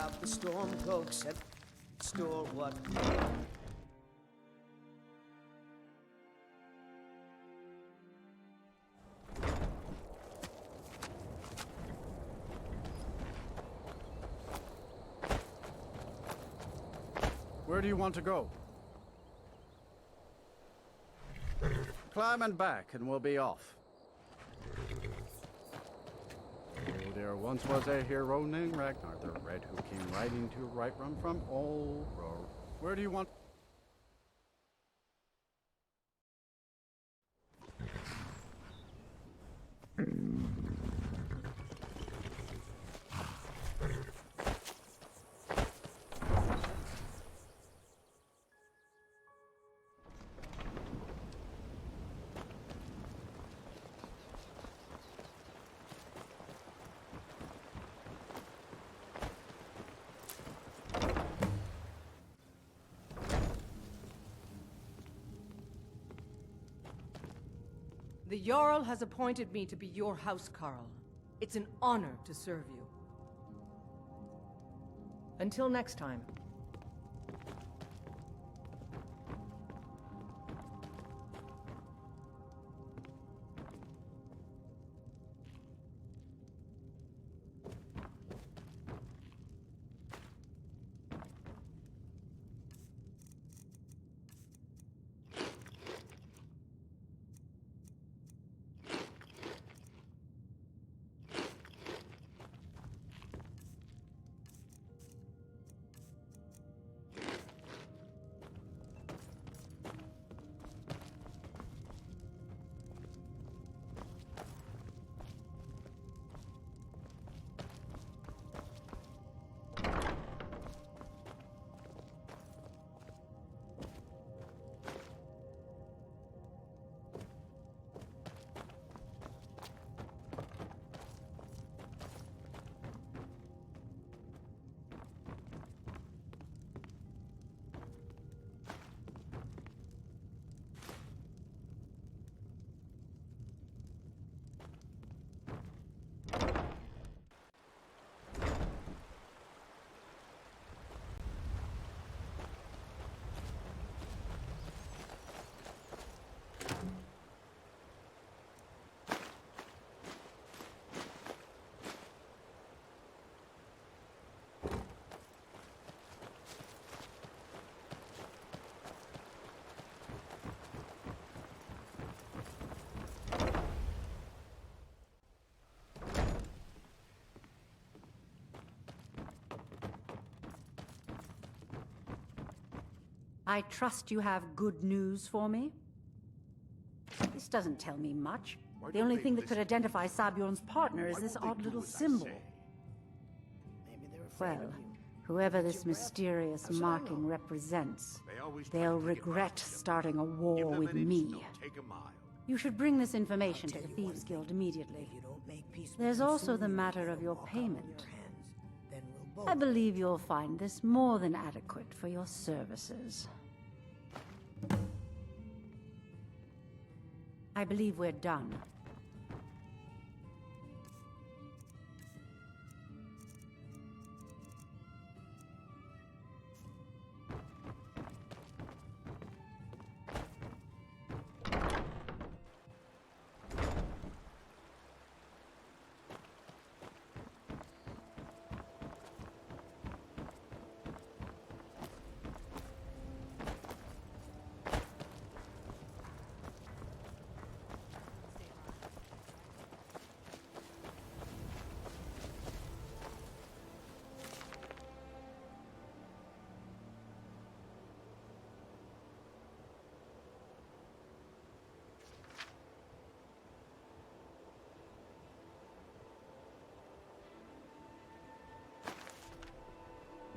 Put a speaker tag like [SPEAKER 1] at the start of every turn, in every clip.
[SPEAKER 1] out the storm cloaks and store what.
[SPEAKER 2] Where do you want to go? Climb and back, and we'll be off. Oh, there once was a hero named Ragnar the Red who came riding to Riften from old Roar. Where do you want?
[SPEAKER 3] The Jarl has appointed me to be your housecarl. It's an honor to serve you. Until next time.
[SPEAKER 4] I trust you have good news for me? This doesn't tell me much. The only thing that could identify Sabjorn's partner is this odd little symbol. Well, whoever this mysterious marking represents, they'll regret starting a war with me. You should bring this information to the Thieves Guild immediately. There's also the matter of your payment. I believe you'll find this more than adequate for your services. I believe we're done.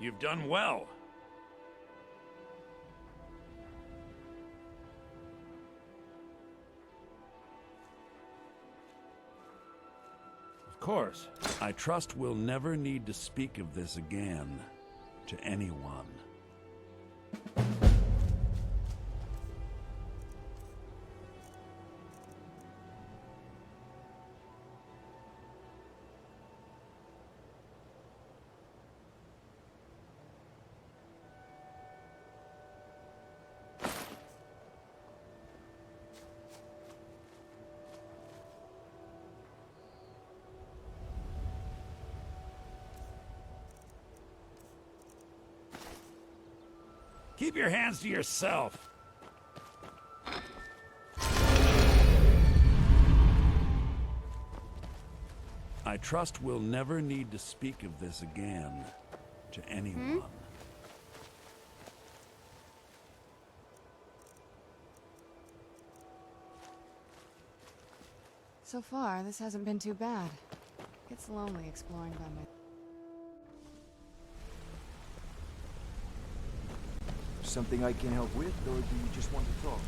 [SPEAKER 5] You've done well. Of course. I trust we'll never need to speak of this again to anyone. Keep your hands to yourself. I trust we'll never need to speak of this again to anyone.
[SPEAKER 6] So far, this hasn't been too bad. It's lonely exploring by myself.
[SPEAKER 7] Something I can help with, or do you just want to talk?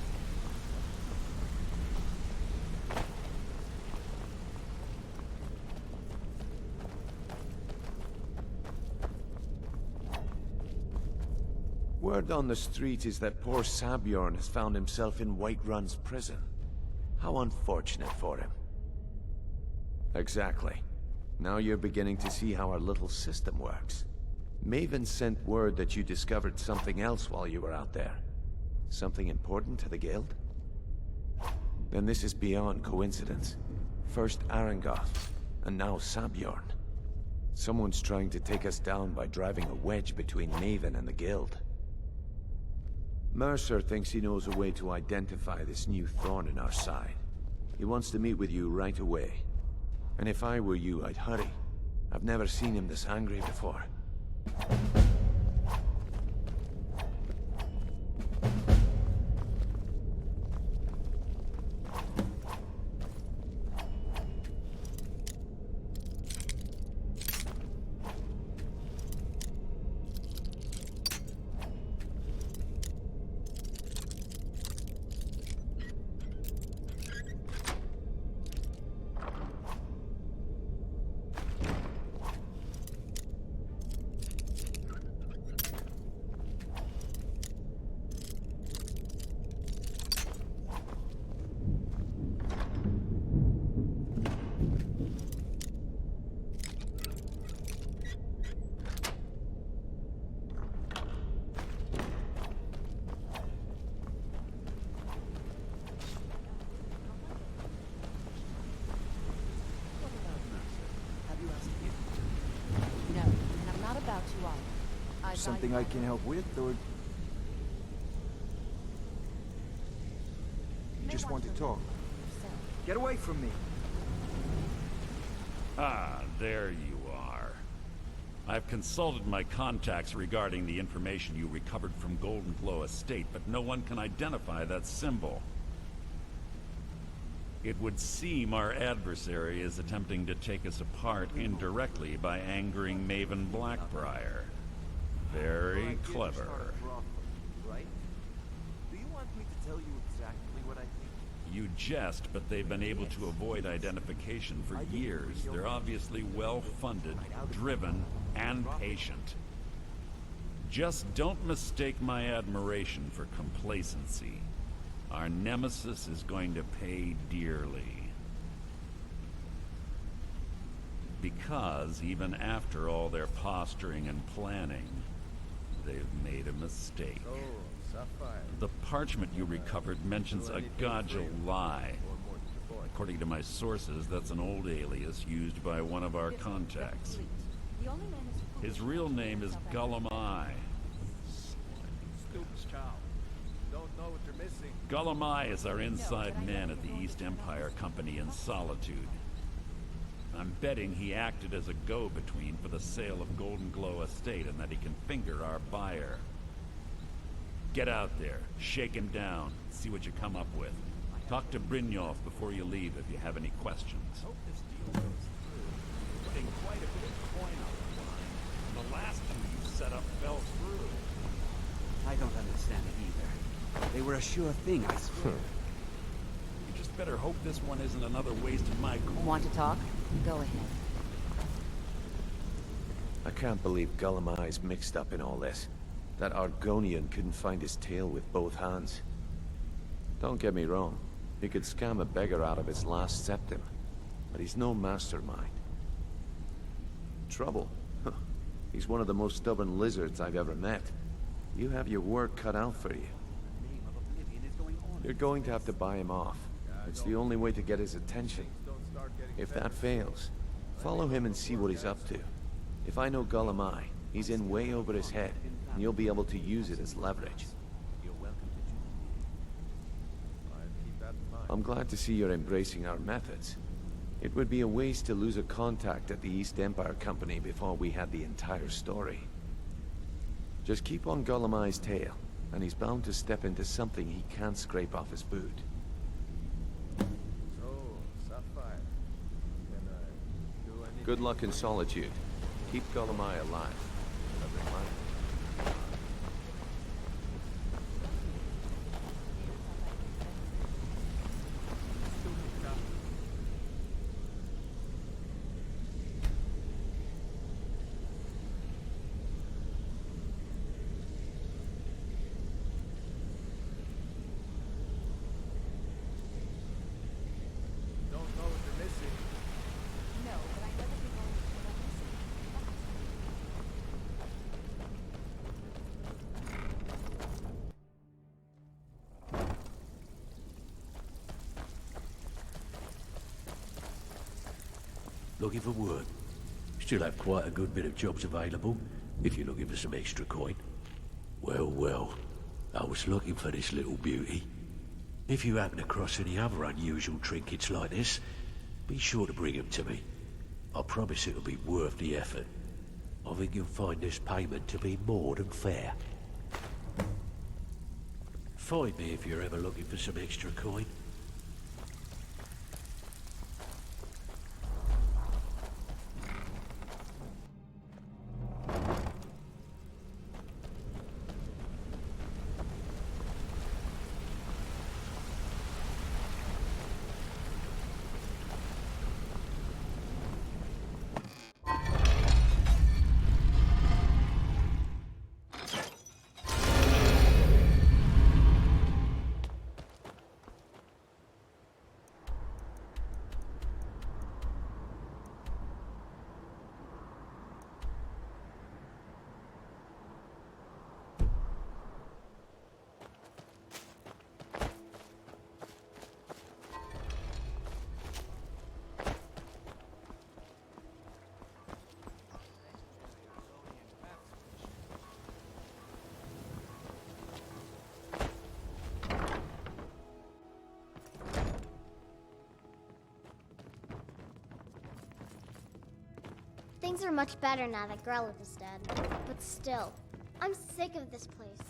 [SPEAKER 8] Word on the street is that poor Sabjorn has found himself in Whiterun's prison. How unfortunate for him. Exactly. Now you're beginning to see how our little system works. Maven sent word that you discovered something else while you were out there. Something important to the Guild? Then this is beyond coincidence. First Arangoth, and now Sabjorn. Someone's trying to take us down by driving a wedge between Maven and the Guild. Mercer thinks he knows a way to identify this new thorn in our side. He wants to meet with you right away. And if I were you, I'd hurry. I've never seen him this angry before.
[SPEAKER 4] No, and I'm not about to either.
[SPEAKER 7] Something I can help with, or... You just want to talk? Get away from me!
[SPEAKER 5] Ah, there you are. I've consulted my contacts regarding the information you recovered from Golden Glow Estate, but no one can identify that symbol. It would seem our adversary is attempting to take us apart indirectly by angering Maven Blackbriar. Very clever.
[SPEAKER 7] Right? Do you want me to tell you exactly what I think?
[SPEAKER 5] You jest, but they've been able to avoid identification for years. They're obviously well-funded, driven, and patient. Just don't mistake my admiration for complacency. Our nemesis is going to pay dearly. Because even after all their posturing and planning, they've made a mistake. The parchment you recovered mentions a Godja lie. According to my sources, that's an old alias used by one of our contacts. His real name is Gulamai. Gulamai is our inside man at the East Empire Company in Solitude. I'm betting he acted as a go-between for the sale of Golden Glow Estate and that he can finger our buyer. Get out there, shake him down, see what you come up with. Talk to Brynjolf before you leave if you have any questions. Hope this deal goes through. Putting quite a bit of coin on the line. The last two you set up fell through.
[SPEAKER 9] I don't understand it either. They were a sure thing, I swear.
[SPEAKER 5] You just better hope this one isn't another waste of my coin.
[SPEAKER 4] Want to talk? Go ahead.
[SPEAKER 8] I can't believe Gulamai's mixed up in all this. That Argonian couldn't find his tail with both hands. Don't get me wrong. He could scam a beggar out of his last septim. But he's no mastermind. Trouble? Huh. He's one of the most stubborn lizards I've ever met. You have your work cut out for you. You're going to have to buy him off. It's the only way to get his attention. If that fails, follow him and see what he's up to. If I know Gulamai, He's in way over his head, and you'll be able to use it as leverage.
[SPEAKER 7] You're welcome to join me. I'll keep that in mind.
[SPEAKER 8] I'm glad to see you're embracing our methods. It would be a waste to lose a contact at the East Empire Company before we had the entire story. Just keep on Gollum's tail, and he's bound to step into something he can't scrape off his boot.
[SPEAKER 7] So, Sapphire, can I do anything?
[SPEAKER 8] Good luck in Solitude. Keep Gollum alive. A reminder.
[SPEAKER 7] Don't know what you're missing.
[SPEAKER 6] No, but I know that you're going to put up this.
[SPEAKER 10] Looking for work. Still have quite a good bit of jobs available, if you're looking for some extra coin. Well, well, I was looking for this little beauty. If you happen across any other unusual trinkets like this, be sure to bring them to me. I promise it'll be worth the effort. I think you'll find this payment to be more than fair. Find me if you're ever looking for some extra coin.
[SPEAKER 11] Things are much better now that Grelliv is dead. But still, I'm sick of this place.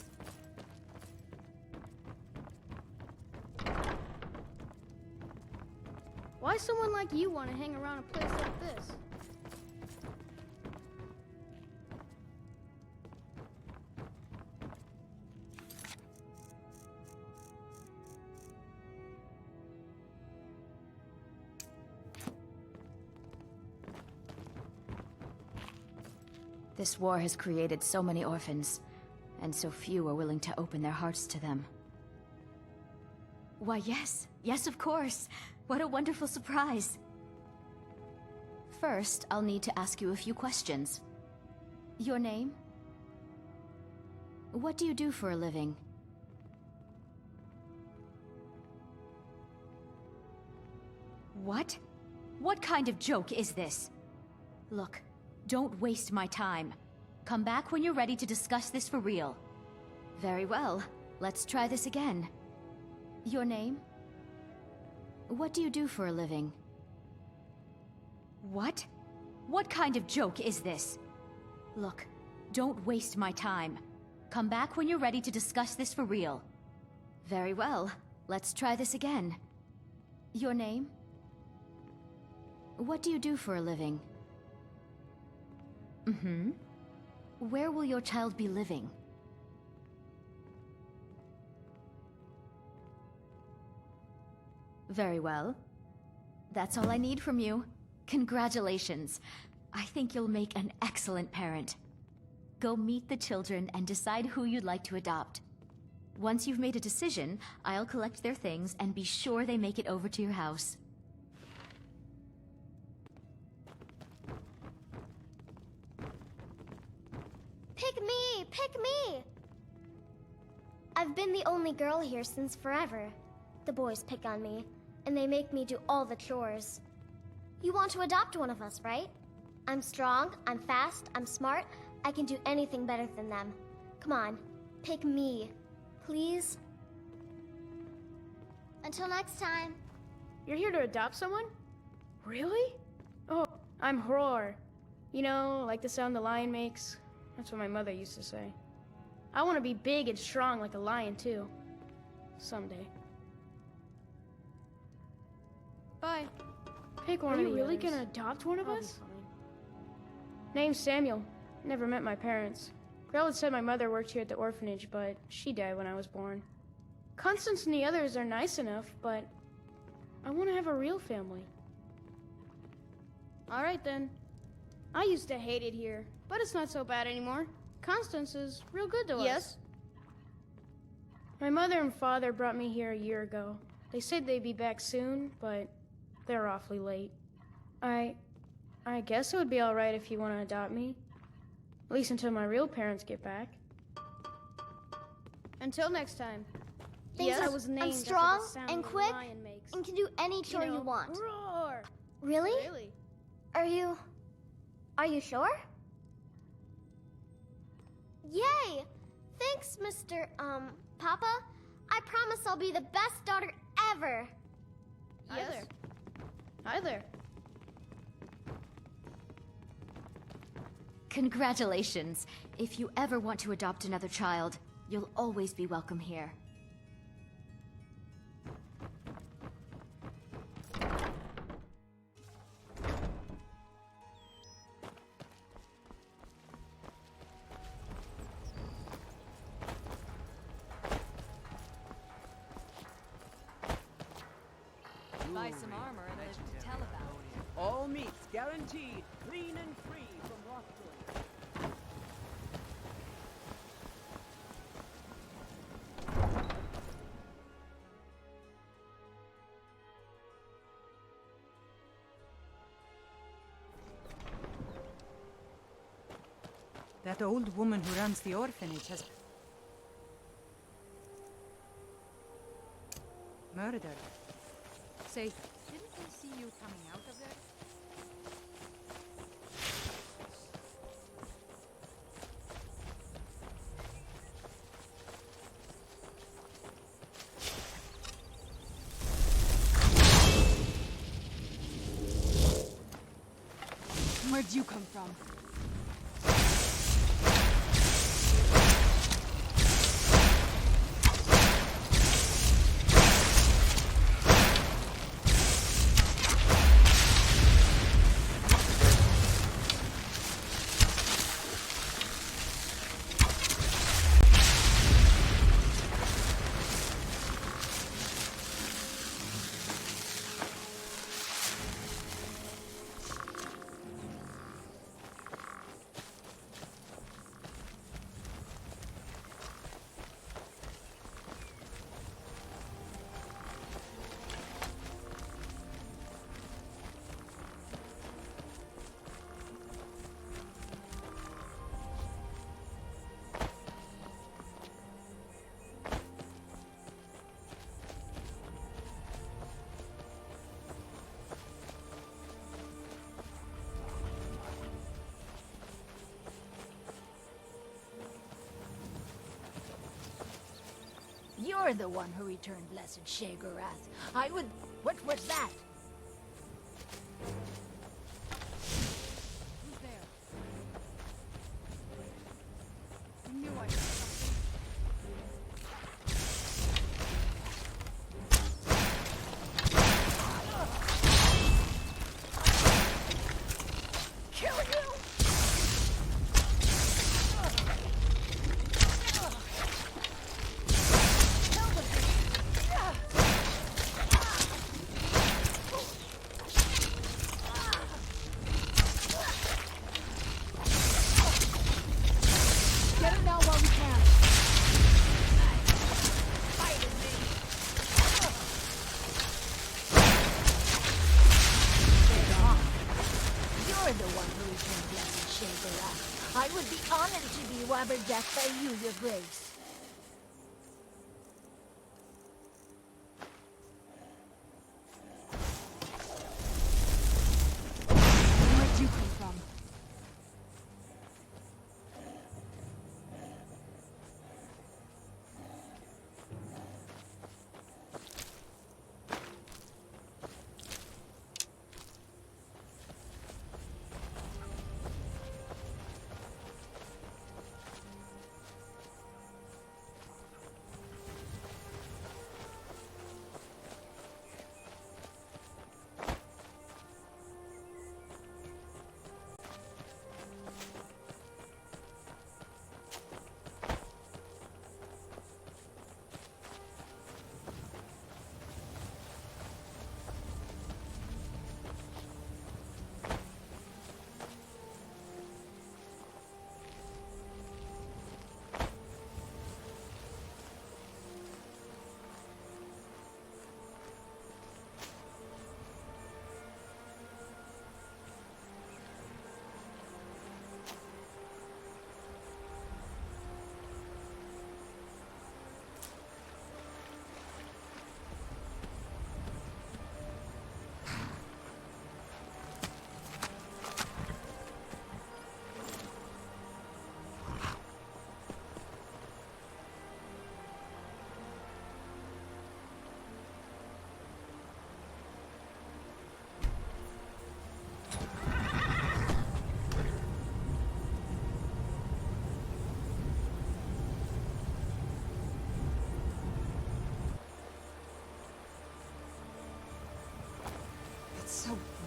[SPEAKER 11] Why someone like you want to hang around a place like this?
[SPEAKER 12] This war has created so many orphans, and so few are willing to open their hearts to them. Why, yes. Yes, of course. What a wonderful surprise. First, I'll need to ask you a few questions. Your name? What do you do for a living? What? What kind of joke is this? Look, don't waste my time. Come back when you're ready to discuss this for real. Very well. Let's try this again. Your name? What do you do for a living? What? What kind of joke is this? Look, don't waste my time. Come back when you're ready to discuss this for real. Very well. Let's try this again. Your name? What do you do for a living? Mm-hmm. Where will your child be living? Very well. That's all I need from you. Congratulations. I think you'll make an excellent parent. Go meet the children and decide who you'd like to adopt. Once you've made a decision, I'll collect their things and be sure they make it over to your house.
[SPEAKER 11] Pick me! Pick me! I've been the only girl here since forever. The boys pick on me, and they make me do all the chores. You want to adopt one of us, right? I'm strong, I'm fast, I'm smart, I can do anything better than them. Come on, pick me. Please? Until next time.
[SPEAKER 13] You're here to adopt someone? Really? Oh, I'm Hror. You know, like the sound the lion makes? That's what my mother used to say. I want to be big and strong like a lion, too. Someday. Bye. Pick one of the others. Are you really gonna adopt one of us? Name's Samuel. Never met my parents. Grell had said my mother worked here at the orphanage, but she died when I was born. Constance and the others are nice enough, but I want to have a real family. All right, then. I used to hate it here, but it's not so bad anymore. Constance is real good to us. Yes? My mother and father brought me here a year ago. They said they'd be back soon, but they're awfully late. I guess it would be all right if you want to adopt me. At least until my real parents get back. Until next time.
[SPEAKER 11] Yes,
[SPEAKER 13] I was named
[SPEAKER 11] I'm
[SPEAKER 13] after
[SPEAKER 11] strong
[SPEAKER 13] the sound
[SPEAKER 11] and
[SPEAKER 13] the
[SPEAKER 11] quick
[SPEAKER 13] lion makes.
[SPEAKER 11] and can do any chore you want.
[SPEAKER 13] Roar!
[SPEAKER 11] Really?
[SPEAKER 13] Really?
[SPEAKER 11] Are you sure? Yay! Thanks, Mr. Papa. I promise I'll be the best daughter ever.
[SPEAKER 13] Yes. Hi there.
[SPEAKER 12] Congratulations. If you ever want to adopt another child, you'll always be welcome here.
[SPEAKER 3] Buy some armor and live to tell about it.
[SPEAKER 9] All meats guaranteed, clean and free from Riften.
[SPEAKER 14] That old woman who runs the orphanage has murdered. Say, didn't they see you coming out of there?
[SPEAKER 6] Where'd you come from?
[SPEAKER 15] You're the one who returned Blessed Shagarath. I would... What was that?
[SPEAKER 6] Who's there? I knew I heard something.
[SPEAKER 15] Kill you!
[SPEAKER 6] Get it now while we can.
[SPEAKER 15] You're the one who returned Blessed Shagarath. I would be honored to be Wabberjack by you, your grace.
[SPEAKER 6] Where'd you come from?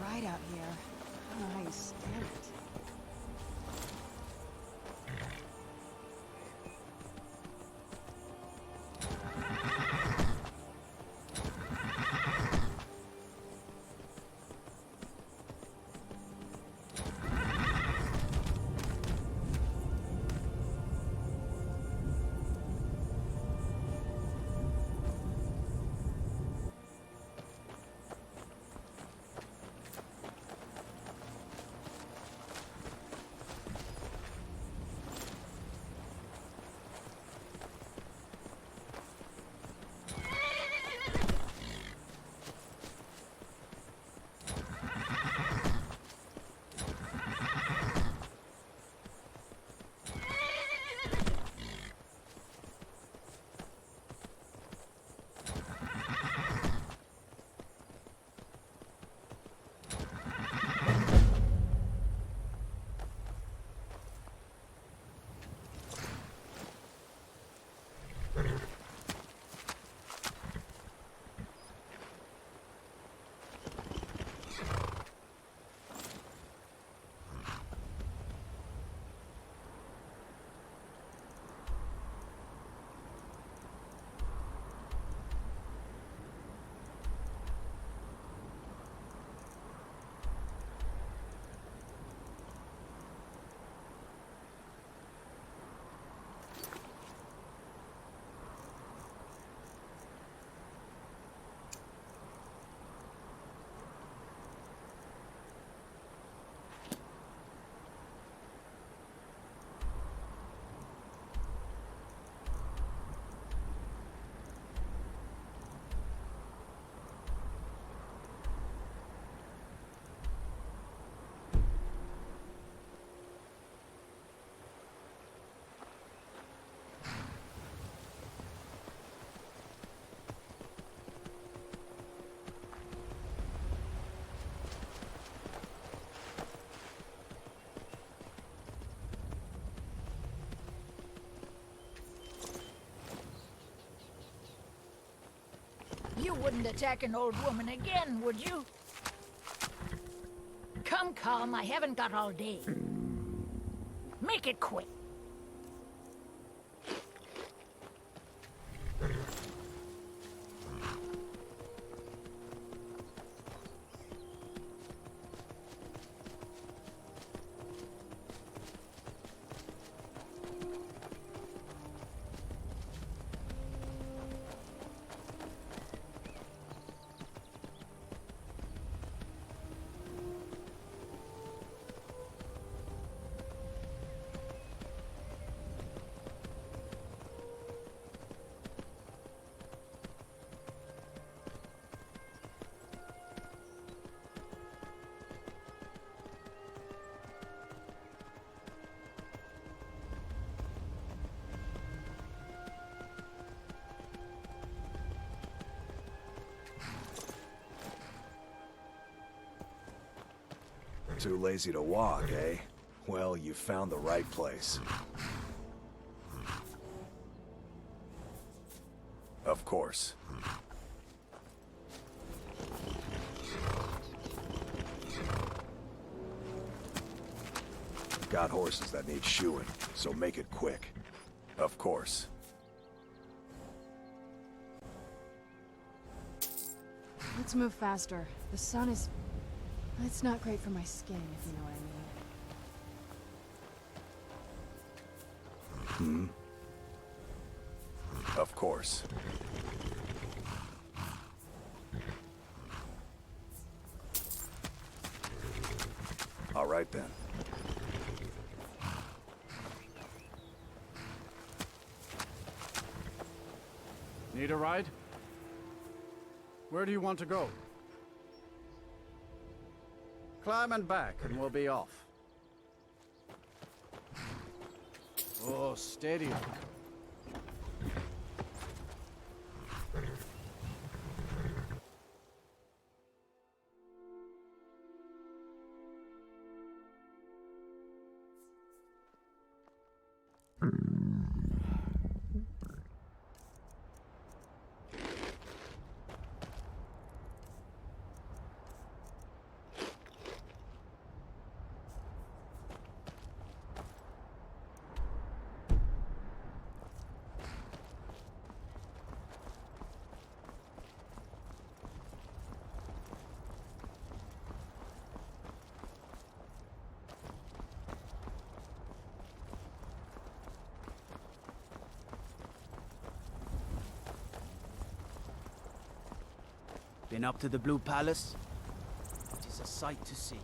[SPEAKER 6] ride out here. I don't know how you stand it.
[SPEAKER 15] You wouldn't attack an old woman again, would you? Come, come, I haven't got all day. Make it quick.
[SPEAKER 16] Too lazy to walk, eh? Well, you found the right place. Of course. Got horses that need shoeing, so make it quick. Of course.
[SPEAKER 6] Let's move faster. The sun is... It's not great for my skin, if you know what I mean.
[SPEAKER 16] Of course. All right then.
[SPEAKER 2] Need a ride? Where do you want to go? Climb and back, and we'll be off. Oh, steady.
[SPEAKER 1] Been up to the Blue Palace? It is a sight to see,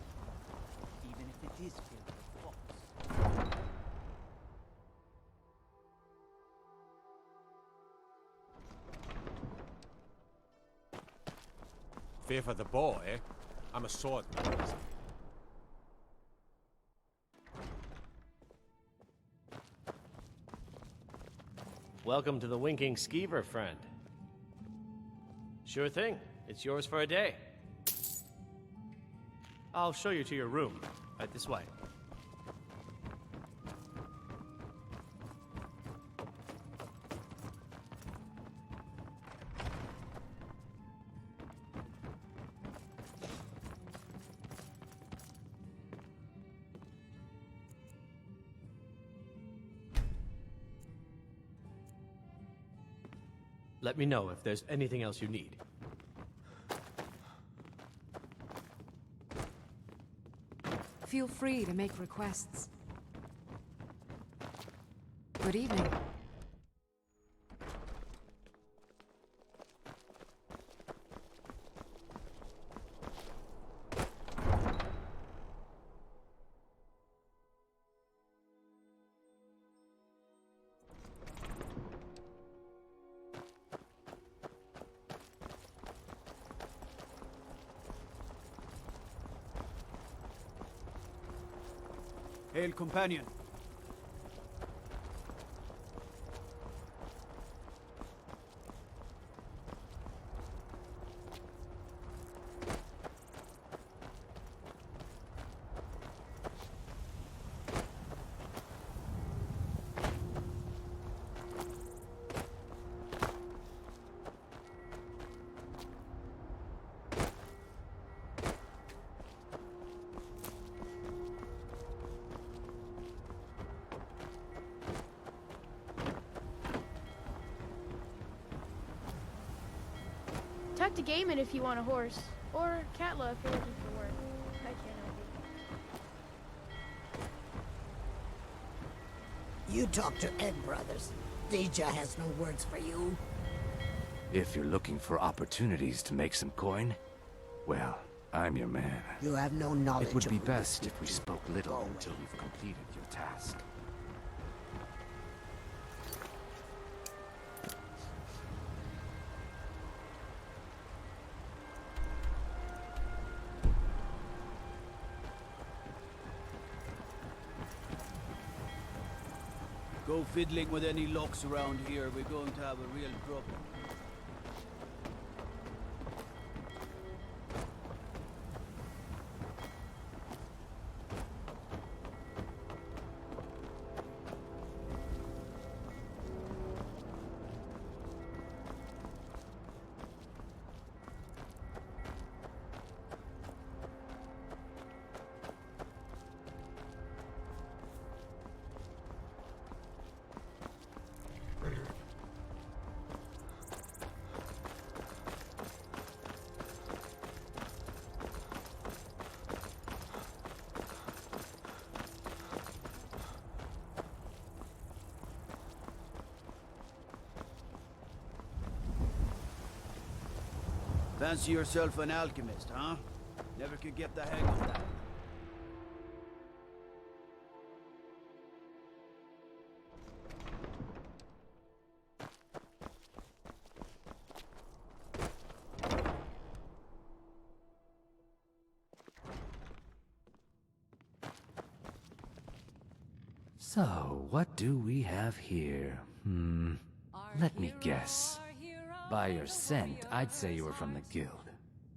[SPEAKER 1] even if it is filled with fox.
[SPEAKER 17] Fear for the boy, eh? I'm a swordman.
[SPEAKER 18] Welcome to the Winking Skeever, friend. Sure thing. It's yours for a day. I'll show you to your room. Right this way. Let me know if there's anything else you need.
[SPEAKER 6] Feel free to make requests. Good evening.
[SPEAKER 1] Hail, companion.
[SPEAKER 13] Talk to Gaiman if you want a horse, or Katla if you're looking for work. I can't help you.
[SPEAKER 15] You talk to Egg Brothers. Deja has no words for you.
[SPEAKER 10] If you're looking for opportunities to make some coin, well, I'm your man.
[SPEAKER 15] You have no knowledge.
[SPEAKER 10] It would be
[SPEAKER 15] of
[SPEAKER 10] best if we spoke little until you've completed your task.
[SPEAKER 1] Go fiddling with any locks around here, we're going to have a real trouble. Fancy yourself an alchemist, huh? Never could get the hang of that.
[SPEAKER 10] So, what do we have here? Let me guess. By your scent, I'd say you were from the Guild.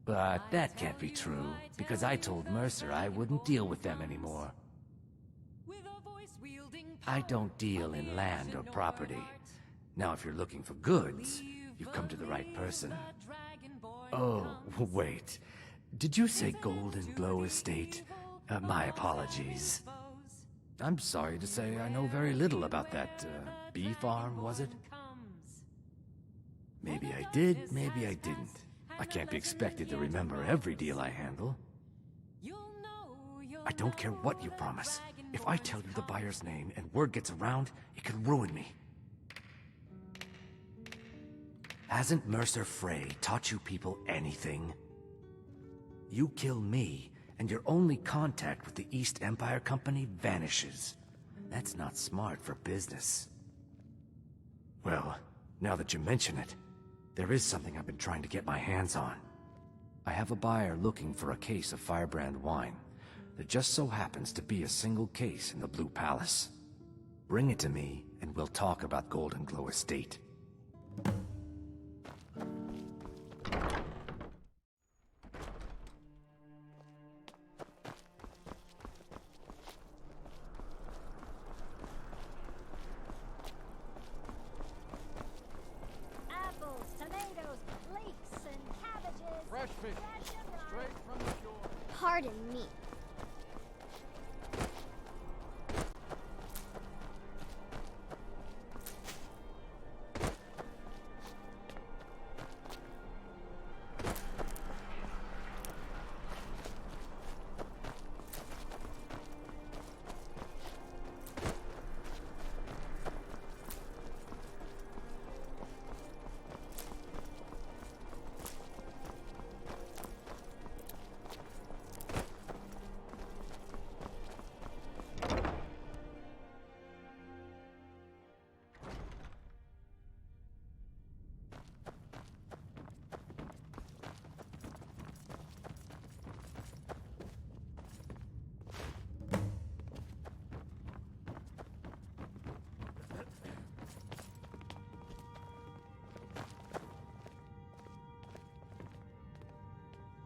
[SPEAKER 10] But that can't be true, because I told Mercer I wouldn't deal with them anymore. I don't deal in land or property. Now, if you're looking for goods, you've come to the right person. Oh, wait. Did you say Golden Glow Estate? My apologies. I'm sorry to say I know very little about that, bee farm, was it? Maybe I did, maybe I didn't. I can't be expected to remember every deal I handle. I don't care what you promise. If I tell you the buyer's name and word gets around, it could ruin me.
[SPEAKER 19] Hasn't Mercer Frey taught you people anything? You kill me, and your only contact with the East Empire Company vanishes. That's not smart for business. Well, now that you mention it, there is something I've been trying to get my hands on. I have a buyer looking for a case of Firebrand wine. There just so happens to be a single case in the Blue Palace. Bring it to me, and we'll talk about Golden Glow Estate.
[SPEAKER 15] Apples, tomatoes, leeks, and cabbages.
[SPEAKER 2] Fresh fish, straight from the shore.
[SPEAKER 11] Pardon me.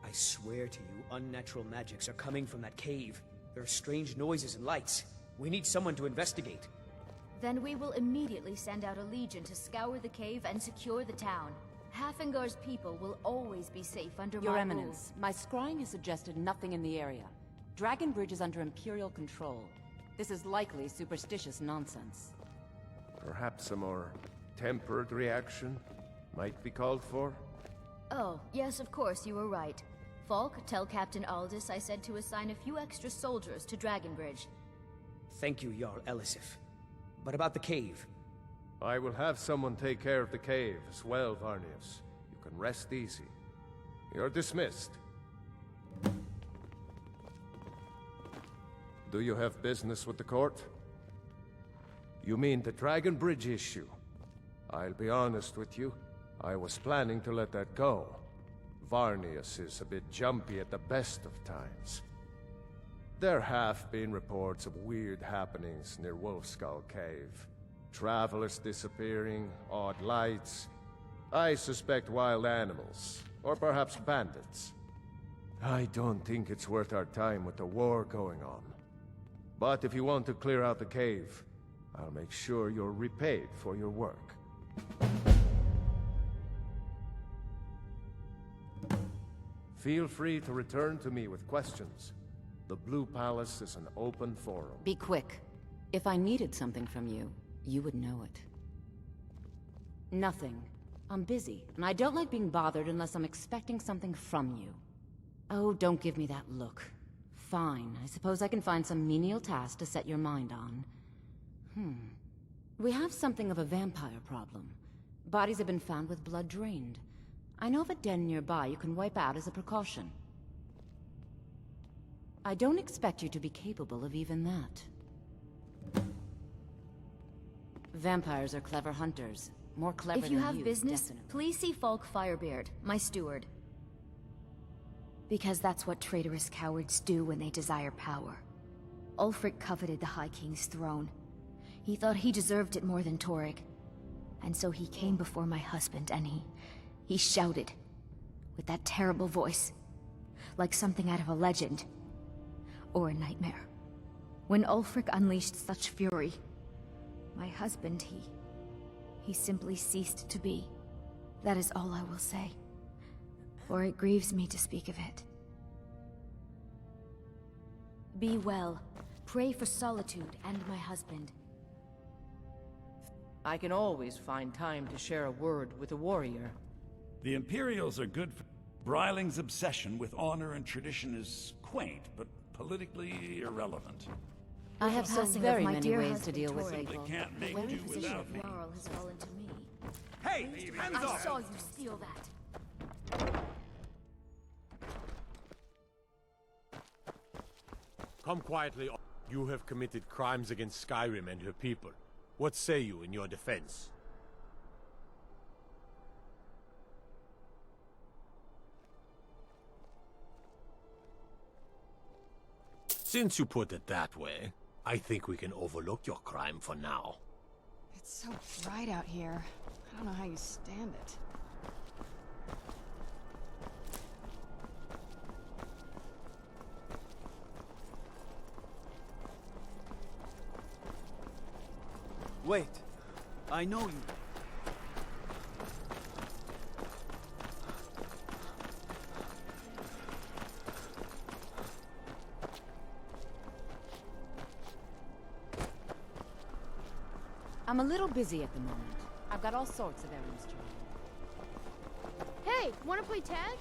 [SPEAKER 20] I swear to you, unnatural magics are coming from that cave. There are strange noises and lights. We need someone to investigate.
[SPEAKER 12] Then we will immediately send out a legion to scour the cave and secure the town. Hafengar's people will always be safe under
[SPEAKER 21] Your
[SPEAKER 12] my
[SPEAKER 21] Eminence, my scrying has suggested nothing in the area. Dragon Bridge is under Imperial control. This is likely superstitious nonsense.
[SPEAKER 8] Perhaps a more tempered reaction might be called for?
[SPEAKER 12] Oh, yes, of course, you were right. Falk, tell Captain Aldous I said to assign a few extra soldiers to Dragon Bridge.
[SPEAKER 20] Thank you, Jarl Elisif. But about the cave?
[SPEAKER 8] I will have someone take care of the cave as well, Varnius. You can rest easy. You're dismissed. Do you have business with the court? You mean the Dragon Bridge issue? I'll be honest with you. I was planning to let that go. Varnius is a bit jumpy at the best of times. There have been reports of weird happenings near Wolfskull Cave. Travelers disappearing, odd lights. I suspect wild animals, or perhaps bandits. I don't think it's worth our time with the war going on. But if you want to clear out the cave, I'll make sure you're repaid for your work. Feel free to return to me with questions. The Blue Palace is an open forum.
[SPEAKER 21] Be quick. If I needed something from you, you would know it. Nothing. I'm busy, and I don't like being bothered unless I'm expecting something from you. Oh, don't give me that look. Fine, I suppose I can find some menial task to set your mind on. We have something of a vampire problem. Bodies have been found with blood drained. I know of a den nearby you can wipe out as a precaution. I don't expect you to be capable of even that. Vampires are clever hunters. More clever than you,
[SPEAKER 12] If you have business,
[SPEAKER 21] definitely.
[SPEAKER 12] please see Falk Firebeard, my steward. Because that's what traitorous cowards do when they desire power. Ulfric coveted the High King's throne. He thought he deserved it more than Torrig. And so he came before my husband and he shouted. With that terrible voice. Like something out of a legend. Or a nightmare. When Ulfric unleashed such fury, my husband, he simply ceased to be. That is all I will say. For it grieves me to speak of it. Be well. Pray for Solitude and my husband.
[SPEAKER 21] I can always find time to share a word with a warrior.
[SPEAKER 5] The Imperials are good for... Briling's obsession with honor and tradition is quaint, but politically irrelevant.
[SPEAKER 21] I have so
[SPEAKER 12] Passing
[SPEAKER 21] very
[SPEAKER 12] of my
[SPEAKER 21] many
[SPEAKER 12] dear
[SPEAKER 21] ways to
[SPEAKER 12] husband
[SPEAKER 21] deal with
[SPEAKER 12] Torrig,
[SPEAKER 21] people.
[SPEAKER 5] Can't
[SPEAKER 12] the
[SPEAKER 5] make
[SPEAKER 12] very
[SPEAKER 5] do
[SPEAKER 12] position
[SPEAKER 5] without
[SPEAKER 12] of
[SPEAKER 5] me.
[SPEAKER 12] Jarl has fallen to me.
[SPEAKER 17] Hey, hands
[SPEAKER 12] I
[SPEAKER 17] off!
[SPEAKER 12] saw you steal that.
[SPEAKER 17] Come quietly. You have committed crimes against Skyrim and her people. What say you in your defense? Since you put it that way, I think we can overlook your crime for now.
[SPEAKER 6] It's so bright out here. I don't know how you stand it.
[SPEAKER 1] Wait. I know you.
[SPEAKER 21] I'm a little busy at the moment. I've got all sorts of errands to run.
[SPEAKER 13] Hey, wanna play tag?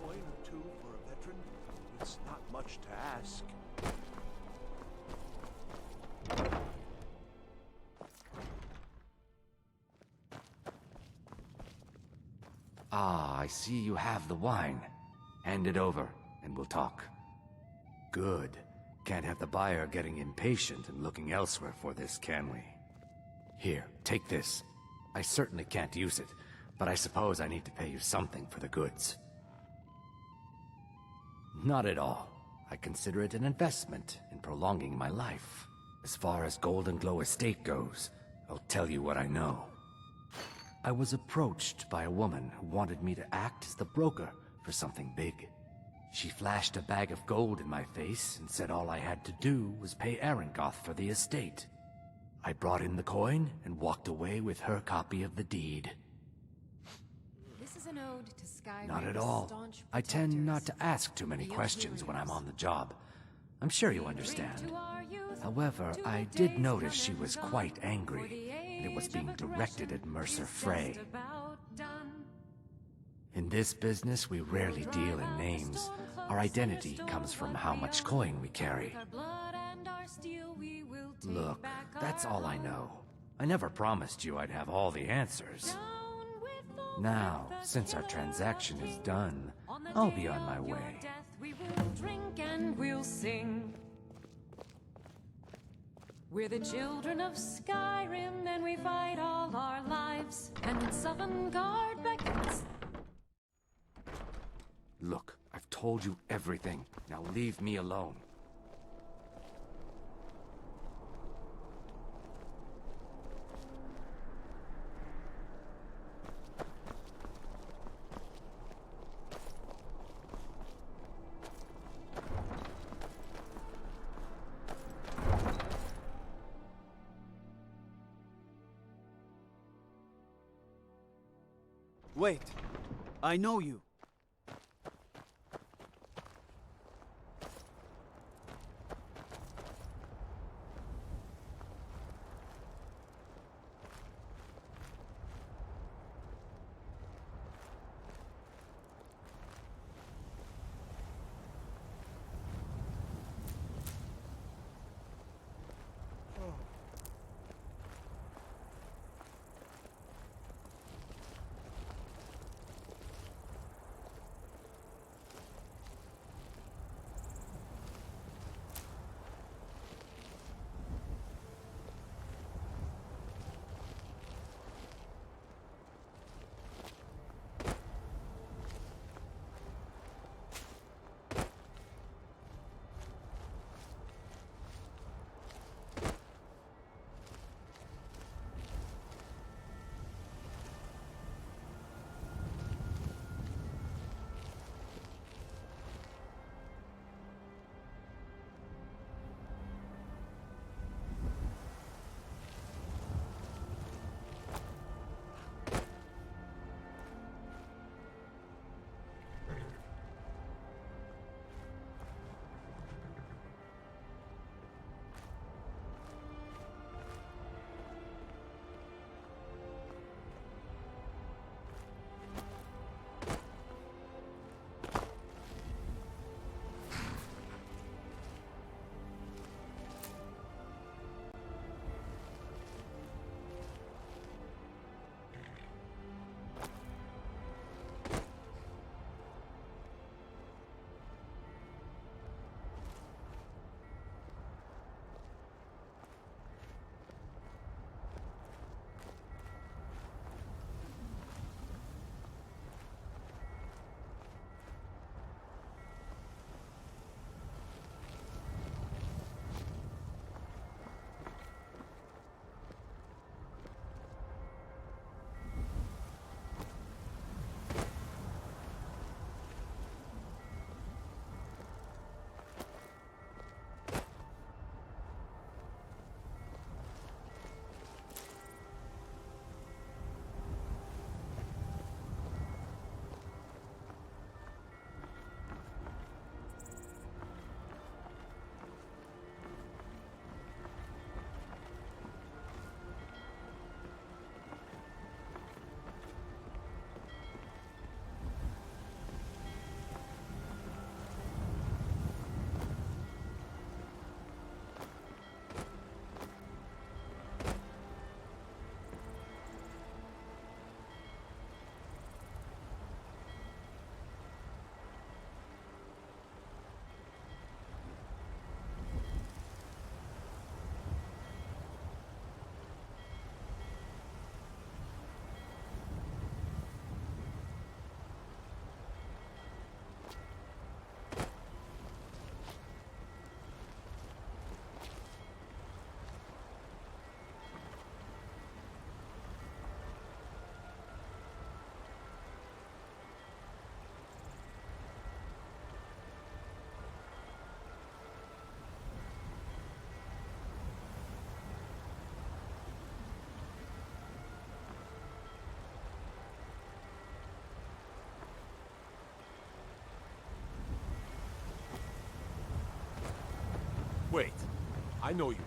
[SPEAKER 16] Coin or two for a veteran? It's not much to ask.
[SPEAKER 19] Ah, I see you have the wine. Hand it over, and we'll talk. Good. Can't have the buyer getting impatient and looking elsewhere for this, can we? Here, take this. I certainly can't use it, but I suppose I need to pay you something for the goods. Not at all. I consider it an investment in prolonging my life. As far as Golden Glow Estate goes, I'll tell you what I know. I was approached by a woman who wanted me to act as the broker for something big. She flashed a bag of gold in my face and said all I had to do was pay Arangoth for the estate. I brought in the coin and walked away with her copy of the deed.
[SPEAKER 14] This is an ode to Skyrim's
[SPEAKER 19] Not at all.
[SPEAKER 14] staunch
[SPEAKER 19] I tend
[SPEAKER 14] protectors,
[SPEAKER 19] not to ask too many
[SPEAKER 14] the
[SPEAKER 19] questions when I'm
[SPEAKER 14] Imperials.
[SPEAKER 19] on the job. I'm sure you understand.
[SPEAKER 14] To our youth,
[SPEAKER 19] However,
[SPEAKER 14] to
[SPEAKER 19] I
[SPEAKER 14] the
[SPEAKER 19] did
[SPEAKER 14] days
[SPEAKER 19] notice
[SPEAKER 14] come
[SPEAKER 19] she
[SPEAKER 14] and
[SPEAKER 19] was
[SPEAKER 14] gone,
[SPEAKER 19] quite
[SPEAKER 14] for
[SPEAKER 19] angry,
[SPEAKER 14] the
[SPEAKER 19] and it was
[SPEAKER 14] age
[SPEAKER 19] being
[SPEAKER 14] of
[SPEAKER 19] directed at
[SPEAKER 14] aggression
[SPEAKER 19] Mercer
[SPEAKER 14] is
[SPEAKER 19] Frey.
[SPEAKER 14] just about done.
[SPEAKER 19] In this business, we rarely deal in names. Our identity comes from how much coin we carry.
[SPEAKER 14] Our blood and our steel we will take
[SPEAKER 19] Look,
[SPEAKER 14] back
[SPEAKER 19] that's
[SPEAKER 14] our
[SPEAKER 19] all I know. I never promised you I'd have all the answers. Now, since our transaction is done, I'll be on my way.
[SPEAKER 14] death. We will drink and we'll sing. We're the children of Skyrim, and we fight all our lives. And when Sovngarde beckons.
[SPEAKER 19] Look, I've told you everything. Now leave me alone.
[SPEAKER 1] Wait. I know you.
[SPEAKER 17] Wait, I know you.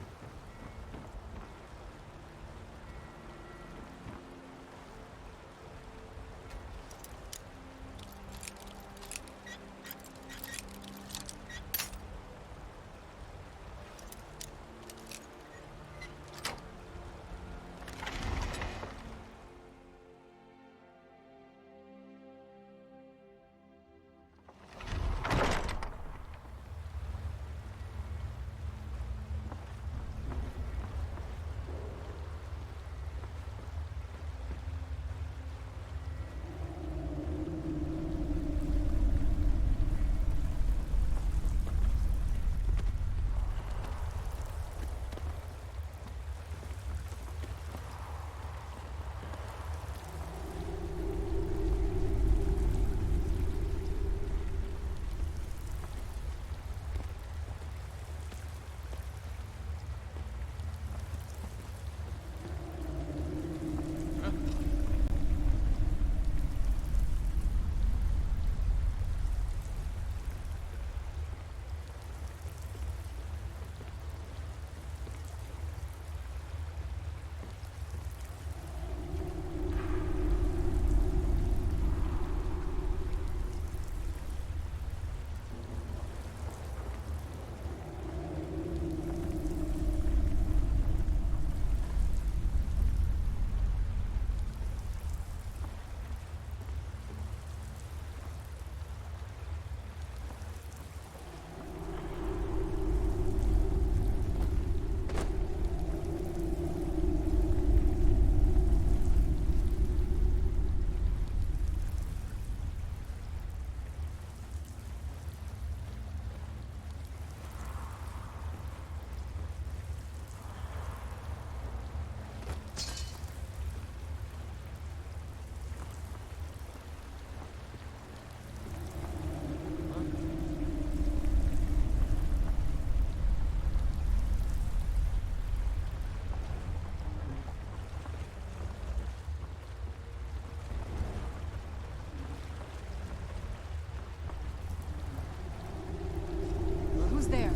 [SPEAKER 3] Who's there?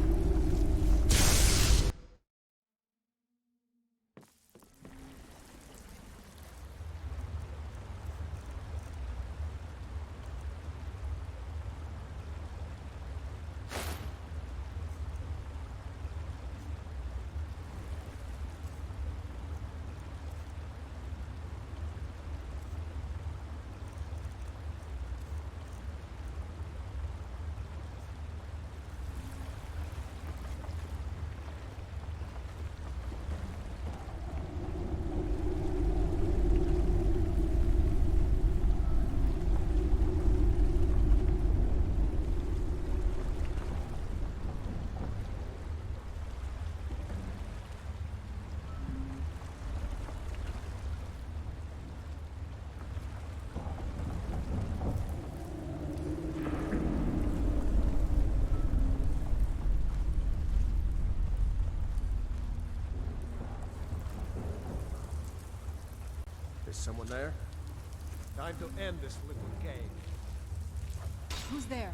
[SPEAKER 16] Is someone there? Time to end this little game.
[SPEAKER 3] Who's there?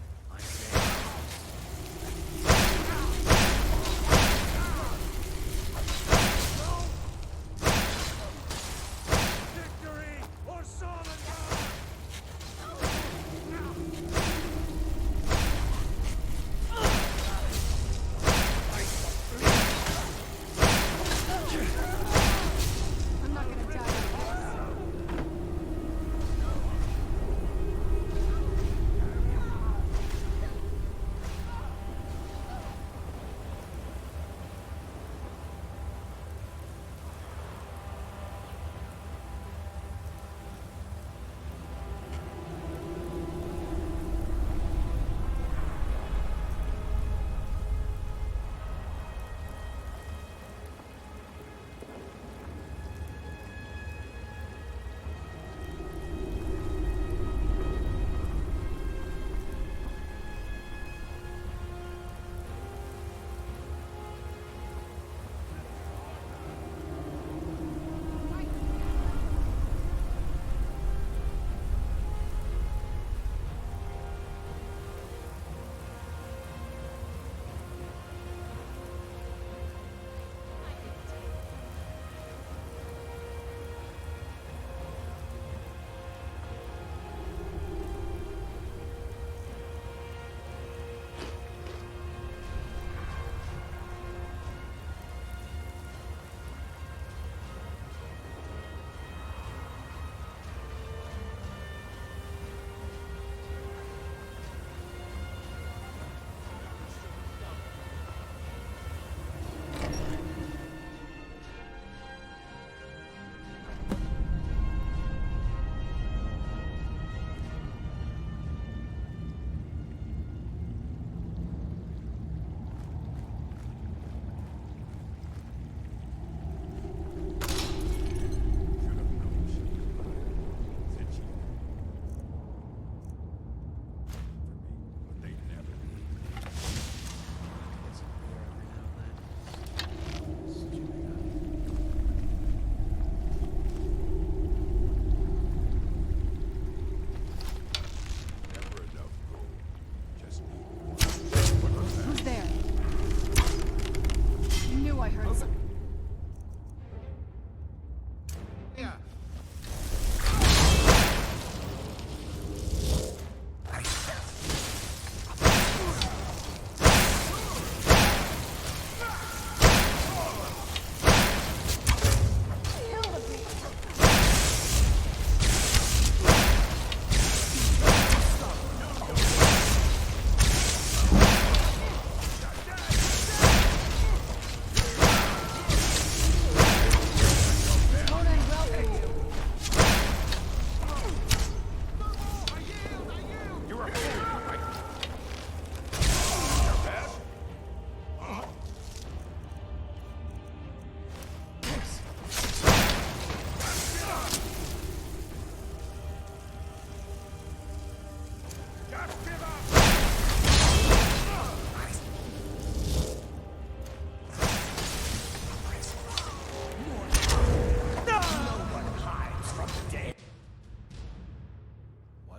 [SPEAKER 16] Victory or solid
[SPEAKER 3] I'm not gonna die like this.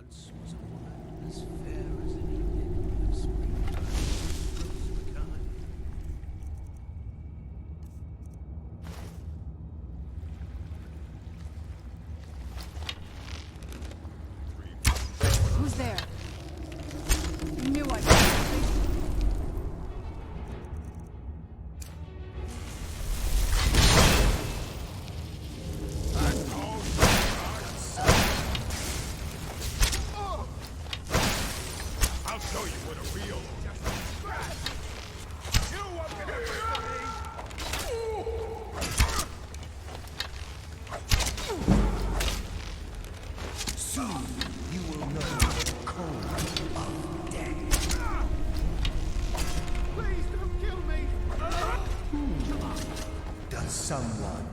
[SPEAKER 16] once was a woman as fair as an evening of springtime. Rose the kind.
[SPEAKER 6] Who's there? I knew I'd be.
[SPEAKER 5] I'll show you what a real you up in
[SPEAKER 4] Soon you will know the cold of death.
[SPEAKER 16] Please don't kill me!
[SPEAKER 4] Does someone